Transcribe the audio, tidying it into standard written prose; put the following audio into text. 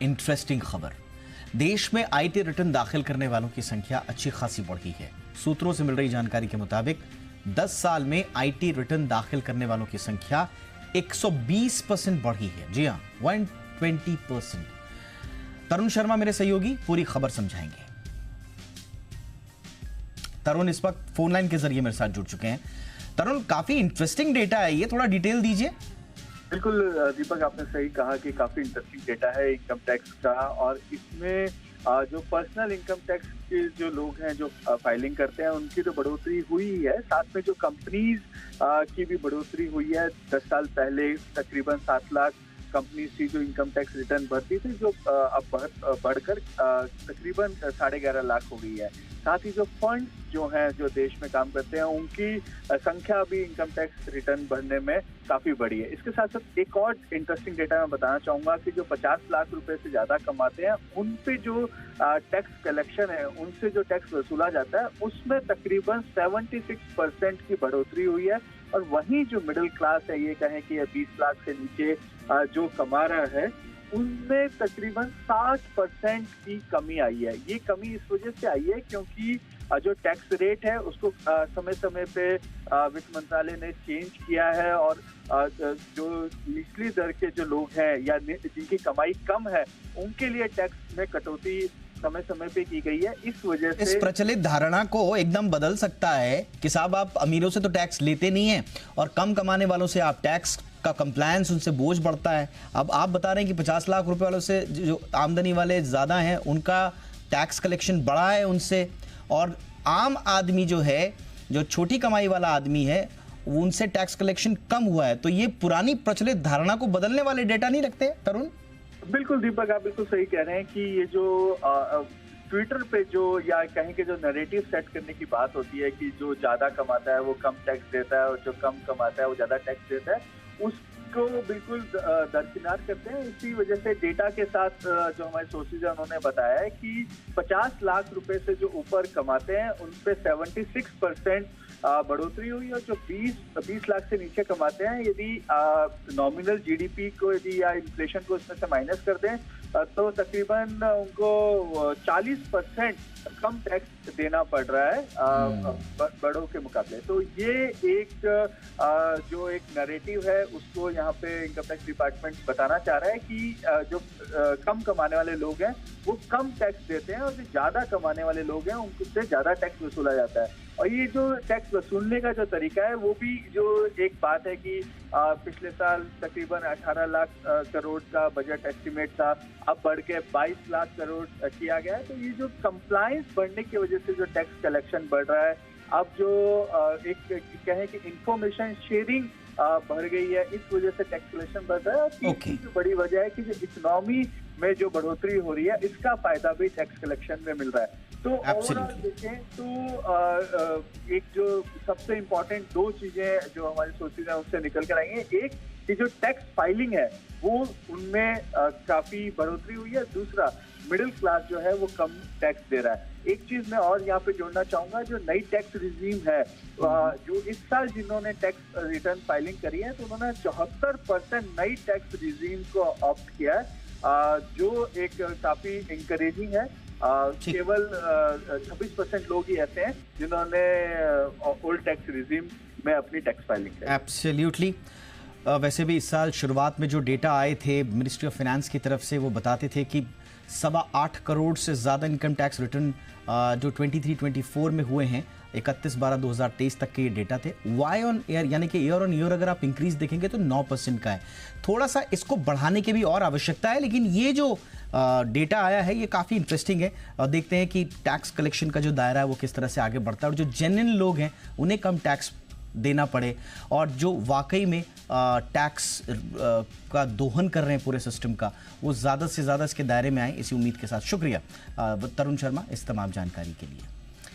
Interesting खबर। देश में आईटी रिटर्न दाखिल करने वालों की संख्या अच्छी खासी बढ़ी है। सूत्रों से मिल रही जानकारी के मुताबिक 10 साल में आईटी रिटर्न दाखिल करने वालों की संख्या 120% बढ़ी है। जी हां, 120%। तरुण शर्मा मेरे सहयोगी पूरी खबर समझाएंगे। तरुण इस वक्त फोन लाइन के जरिए मेरे साथ जुड़ चुके हैं। तरुण, काफी इंटरेस्टिंग डेटा है ये, थोड़ा डिटेल दीजिए। बिल्कुल दीपक, आपने सही कहा कि काफी इंटरेस्टिंग डेटा है इनकम टैक्स का। और इसमें जो पर्सनल इनकम टैक्स के जो लोग हैं जो फाइलिंग करते हैं उनकी तो बढ़ोतरी हुई ही है, साथ में जो कंपनीज की भी बढ़ोतरी हुई है। 10 साल पहले तकरीबन 7 लाख कंपनीज थी जो इनकम टैक्स रिटर्न भरती थी, जो अब बढ़कर तकरीबन 11.5 लाख हो गई है। साथ ही जो फंड जो हैं जो देश में काम करते हैं उनकी संख्या भी इनकम टैक्स रिटर्न भरने में काफी बढ़ी है। इसके साथ साथ एक और इंटरेस्टिंग डेटा मैं बताना चाहूंगा कि जो 50 लाख रुपए से ज्यादा कमाते हैं उन पे जो टैक्स कलेक्शन है, उनसे जो टैक्स वसूला जाता है उसमें तकरीबन 76% की बढ़ोतरी हुई है। और वहीं जो मिडिल क्लास है, ये कहें कि 20 लाख से नीचे जो कमा रहा है, उनमें तकरीबन 60% की कमी आई है। ये कमी इस वजह से आई है क्योंकि जो टैक्स रेट है उसको समय समय पे वित्त मंत्रालय ने चेंज किया है। और जो निचली दर के जो लोग हैं या जिनकी कमाई कम है उनके लिए टैक्स में कटौती समय समय पे की गई है। इस वजह से इस प्रचलित धारणा को एकदम बदल सकता है कि साहब आप अमीरों से तो टैक्स लेते नहीं हैं और कम कमाने वालों से आप टैक्स का कंप्लायंस, उनसे बोझ बढ़ता है। अब आप बता रहे हैं कि 50 लाख रुपए वालों से जो आमदनी वाले ज्यादा हैं उनका टैक्स कलेक्शन बढ़ा है उनसे, और आम आदमी जो है, जो छोटी कमाई वाला आदमी है, उनसे टैक्स कलेक्शन कम हुआ है। तो ये पुरानी प्रचलित धारणा को बदलने वाले डेटा नहीं लगते तरुण? बिल्कुल दीपक, आप बिल्कुल सही कह रहे हैं कि ये जो ट्विटर पे जो या कहीं के जो नैरेटिव सेट करने की बात होती है कि जो ज्यादा कमाता है वो कम टैक्स देता है और जो कम कमाता है वो ज्यादा टैक्स देता है, उसको बिल्कुल दरकिनार करते हैं। इसी वजह से डेटा के साथ जो हमारे सोर्सेज है उन्होंने बताया है कि 50 लाख रुपए से जो ऊपर कमाते हैं उन पे 76% बढ़ोतरी हुई। और जो 20 लाख से नीचे कमाते हैं, यदि नॉमिनल जीडीपी को यदि या इन्फ्लेशन को इसमें से माइनस कर दें तो तकरीबन उनको 40% कम टैक्स देना पड़ रहा है बड़ों के मुकाबले। तो ये एक जो एक नैरेटिव है उसको यहाँ पे इनकम टैक्स डिपार्टमेंट बताना चाह रहा है कि जो कम कमाने वाले लोग हैं वो कम टैक्स देते हैं और जो ज्यादा कमाने वाले लोग हैं उनसे ज्यादा टैक्स वसूला जाता है। और ये जो टैक्स वसूलने का जो तरीका है वो भी जो एक बात है कि पिछले साल तकरीबन 18 लाख करोड़ का बजट एस्टिमेट था, अब बढ़ के 22 लाख करोड़ किया गया है। तो ये जो कंप्लायंस बढ़ने की वजह से जो टैक्स कलेक्शन बढ़ रहा है, अब जो एक कहें कि इंफॉर्मेशन शेयरिंग बढ़ गई है, इस वजह से टैक्स कलेक्शन बढ़ रहा है। और तीसरी जो बड़ी वजह है कि जो इकोनॉमी में जो बढ़ोतरी हो रही है इसका फायदा भी टैक्स कलेक्शन में मिल रहा है। तो ओवरऑल देखें तो एक जो सबसे इम्पोर्टेंट 2 चीजें जो हमारे सोर्सेज हैं उससे निकल कर आई हैं, एक कि जो टैक्स फाइलिंग है वो उनमें काफी बढ़ोतरी हुई है, दूसरा मिडिल क्लास जो है वो कम टैक्स दे रहा है। एक चीज मैं और यहाँ पे जोड़ना चाहूंगा, जो नई टैक्स रिजीम है जो इस साल जिन्होंने टैक्स रिटर्न फाइलिंग करी है तो उन्होंने 74% नई टैक्स रिजीम को ऑप्ट किया है, जो एक काफी इंकरेजिंग है। केवल 26% लोग ही ऐसे हैं जिन्होंने ओल्ड टैक्स रिजीम में अपनी टैक्स फाइलिंग की। एब्सोल्युटली। वैसे भी इस साल शुरुआत में जो डेटा आए थे मिनिस्ट्री ऑफ फाइनेंस की तरफ से, वो बताते थे कि 8.25 करोड़ से ज़्यादा इनकम टैक्स रिटर्न जो 23-24 में हुए हैं, 31/12/2023 तक के ये डेटा थे। वाई ऑन ईयर यानी कि ईयर ऑन ईयर अगर आप इंक्रीज देखेंगे तो 9% का है। थोड़ा सा इसको बढ़ाने की भी और आवश्यकता है, लेकिन ये जो डेटा आया है ये काफ़ी इंटरेस्टिंग है। और देखते हैं कि टैक्स कलेक्शन का जो दायरा है वो किस तरह से आगे बढ़ता है और जो जेन्युइन लोग हैं उन्हें कम टैक्स देना पड़े, और जो वाकई में टैक्स का दोहन कर रहे हैं पूरे सिस्टम का, वो ज़्यादा से ज़्यादा इसके दायरे में आए, इसी उम्मीद के साथ शुक्रिया तरुण शर्मा इस तमाम जानकारी के लिए।